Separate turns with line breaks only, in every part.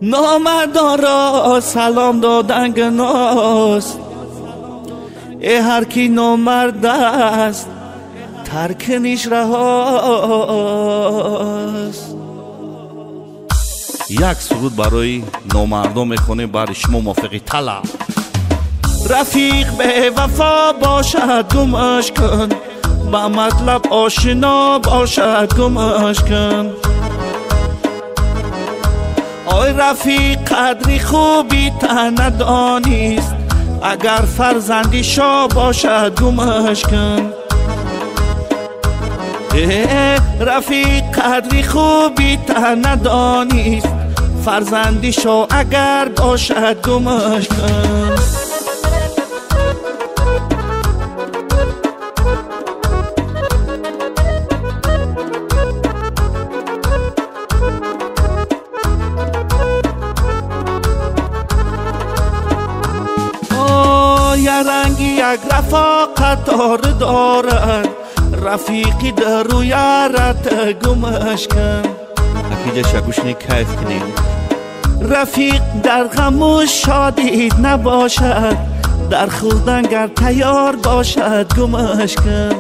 نامردان را سلام دادن گناست، هر کی نامرد است ترک نیش رهاست.
یک سرود برای نامردان میخونه برای شما موافقی طلب.
رفیق به وفا باشد گمش کن، با مطلب آشنا باشد گمش کن. آی رفیق قدری خوبی ته ندانیست، اگر فرزندی شاه باشد گمش کن. رفیق قدری خوبی ته ندانیست، فرزندی شاه اگر باشد گمش کن. یه رنگی یک رفاقت دارد، رفیقی در روی رت گمش کن.
اکیجا شگوشنی کیف کنیم.
رفیق در غم و شادی نباشد، در خوردن گر تیار باشد گمش کن.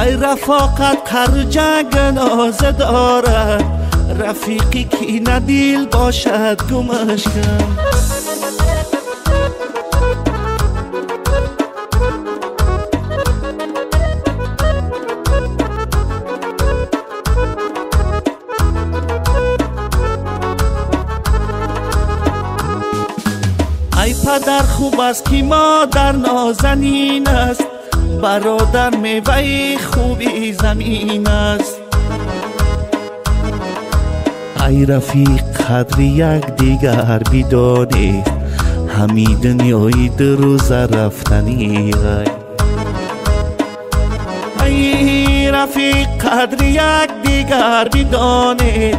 ای رفاقت خرج گنازه دارد، رفیقی کی ندیل باشد گمش کن. ای پدر خوب است که مادر نازنین است، برادر میوه خوبی زمین است. ای رفیق قدر یک دیگر بدانید، همی دنیای در روز رفتنی. ای رفیق قدر یک دیگر بدانید،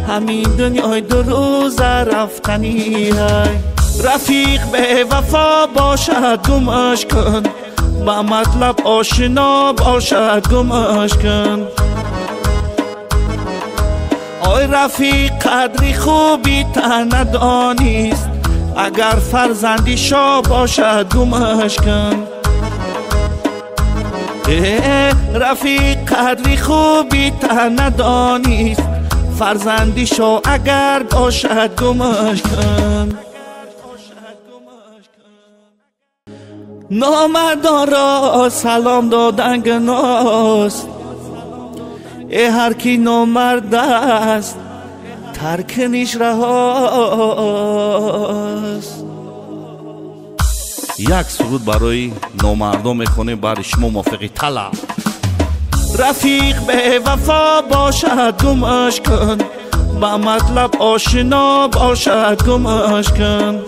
همی دنیای در روز رفتنی. رفیق به وفا باشد گمش کن، با مطلب آشنا باشد گمش کن. آی رفیق قدری خوبی ته ندانیست، اگر فرزندی شاه باشد گمش کن. رفیق قدری خوبی ته ندانیست، فرزندی شاه اگر باشد گمش کن. نامردان را سلام دادن گناست، هر کی نامرد است ترک نیش رهاست.
یک سرود برای نامردان میخونه برای شما موافقی طلب.
رفیق به وفا باشد گمش کن، با مطلب آشنا باشد گمش کن.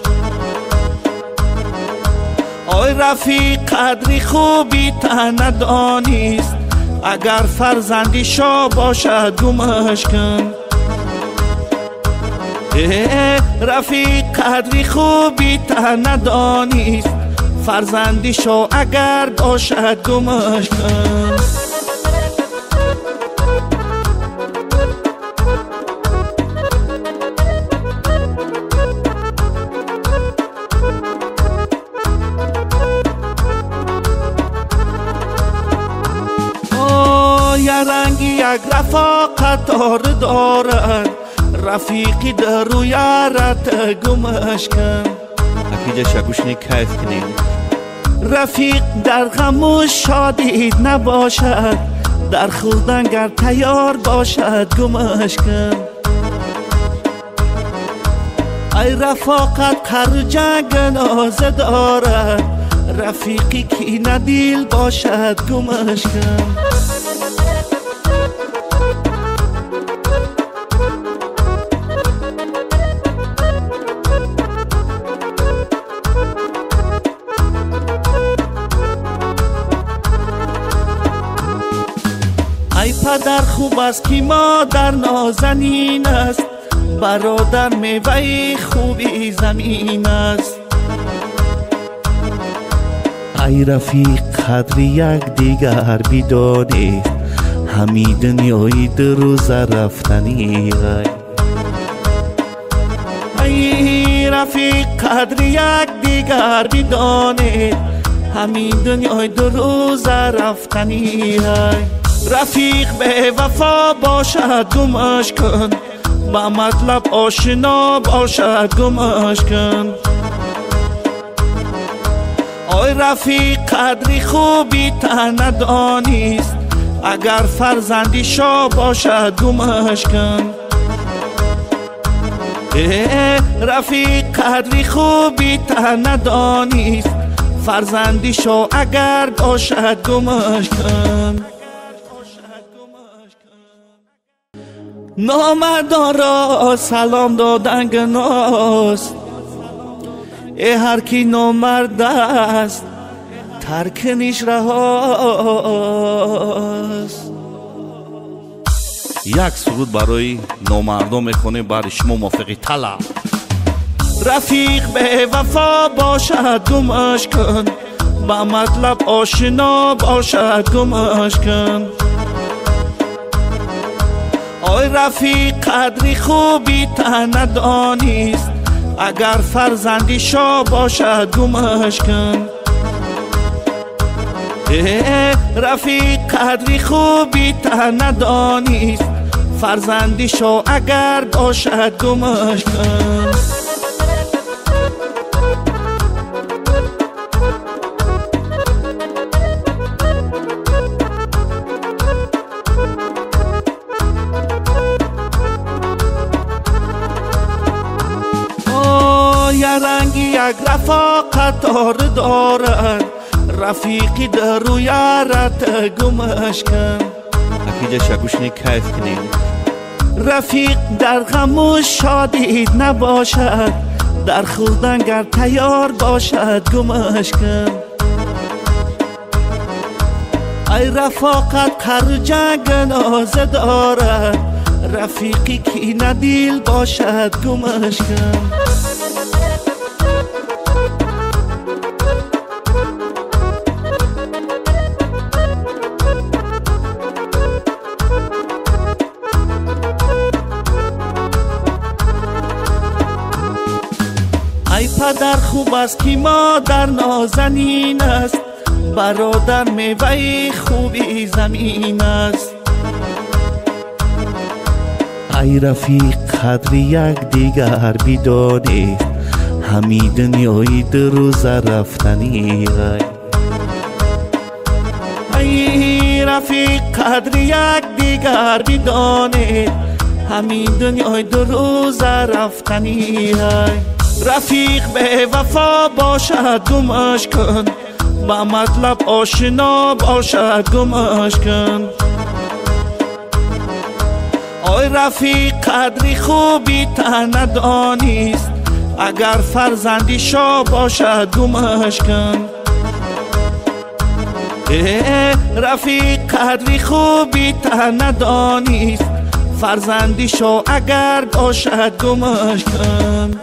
آی رفیق قدری خوبی ته ندانیست، اگر فرزندی شاه باشد گمش کن. رفیق قدری خوبی ته ندانیست، فرزندی شاه اگر باشد گمش کن. یه رنگی یک رفاقت دارد، رفیقی در روی رت گمش کن.
اکیجا شگوشنی کیف کنیم.
رفیق در غم و شادی نباشد، در خوردن گر تیار باشد گمش کن. ای رفاقت خرج گنازه دارد، رفیقی کی ندیل باشد گمش کن. ای پدر خوب است که مادر نازنین است، برادر میوه خوبی زمین است. ای رفیق قدر یک دیگر بدانید، همی دنیای در روز رفتنی. ای رفیق قدر یک دیگر بدانید، همین دنیای دو روز رفتنی های. رفیق به وفا باشد گمش کن، با مطلب آشنا باشد گمش کن. آی رفیق قدری خوبی تا ندانیست، اگر فرزندی شاه باشد گمش کن. رفیق قدری خوبی تا ندانیست، فرزندی شاه اگر باشد گمش کن. نامردان را سلام دادن گناست، هر کی نامرد است ترکنش رهاست.
یک سرود برای نامردم میخونه برای شما موافقی طلب.
رفیق به وفا باشد گمش کن، با مطلب آشنا باشد گمش کن. آی رفیق قدری خوبی تا ندانیست، اگر فرزندی شاه باشد گمش کن. رفیق قدری خوبی تا ندانیست، فرزندی شاه اگر باشد گمش کن. یه رنگی یک رفاقت دارد، رفیقی در روی رت گمش کن.
اکیجا شگوشنی کیف کنیم.
رفیق در غم و شادی نباشد، در خوردن گر تیار باشد گمش کن. ای رفاقت خرجنگ نازه دارد، رفیقی کی ندیل باشد گمش کن. ای پدر خوب است که مادر نازنین است، برادر میوه خوبی زمین است. ای رفیق قدر یک دیگر بدانید، همین دنیای دو روز رفتنی ای رفیق قدر یک دیگر بدانید، همین دنیای دو روز رفتنی رفیق به وفا باشد گمش کن، با مطلب آشنا باشد گمش کن. آی رفیق قدری خوبی تا ندانیست، اگر فرزندی شاه باشد گمش کن. رفیق قدری خوبی تا ندانیست، فرزندی شاه اگر باشد گمش کن.